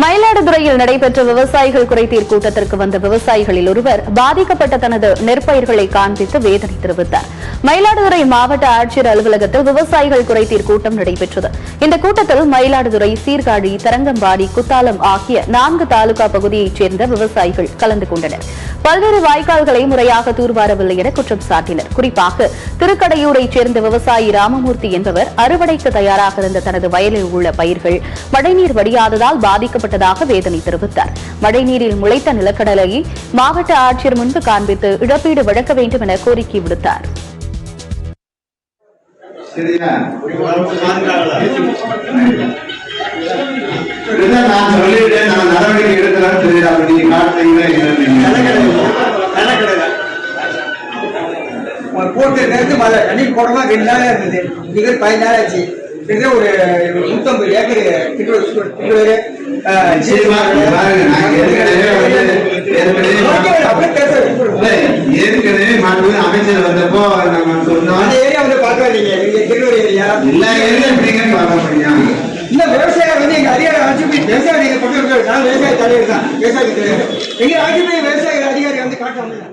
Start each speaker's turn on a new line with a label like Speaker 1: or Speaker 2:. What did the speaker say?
Speaker 1: மயிலாடுதுறையில் நடைபெற்ற விவசாயிகள் குறைதீர் கூட்டத்திற்கு வந்த விவசாயிகளில் ஒருவர் பாதிக்கப்பட்ட தனது நெற்பயிர்களை காண்பித்து வேதனை தெரிவித்தார். மயிலாடுதுறை மாவட்ட ஆட்சியர் அலுவலகத்தில் விவசாயிகள் குறைதீர் கூட்டம் நடைபெற்றது. இந்த கூட்டத்தில் மயிலாடுதுறை, சீர்காழி, தரங்கம்பாடி, குத்தாலம் ஆகிய 4 தாலுகா பகுதியைச் சேர்ந்த விவசாயிகள் கலந்து கொண்டனர். பல்வேறு வாய்க்கால்களை முறையாக தூர்வாரவில்லை என குற்றம் சாட்டினர். குறிப்பாக திருக்கடையூரைச் சேர்ந்த விவசாயி ராமமூர்த்தி என்பவர் அறுவடைக்கு தயாராக இருந்த தனது வயலில் உள்ள பயிர்கள் மழைநீர் வடியாததால் பாதிக்கப்பட்டதாக வேதனை தெரிவித்தார். மழைநீரில் முளைத்த நிலக்கடலையை மாவட்ட ஆட்சியர் முன்பு காண்பித்து இழப்பீடு வழங்க வேண்டும் என கோரிக்கை விடுத்தார்.
Speaker 2: போட்டு நேரத்து மழை தண்ணி போடலாம் 2 நாளா இருந்தது. இன்னைக்கு 15 நாள் ஆச்சு. ஒரு 150 ஏக்கர்
Speaker 3: அமைச்சர் வந்தப்போ நம்ம சொன்னோம்
Speaker 2: ஏரியா வந்து பாக்காதீங்க. ஏரியா
Speaker 3: எல்லா ஏரியா எப்படிங்கன்னு பார்க்க முடியும்.
Speaker 2: இந்த விவசாயம் வந்து எங்க அதிகாரி ஆட்சி விவசாயம் கொண்டு விவசாய தலைவர் தான். விவசாயத்துக்கு எங்க ஆட்சி விவசாய அதிகாரி வந்து காட்ட முடியும்.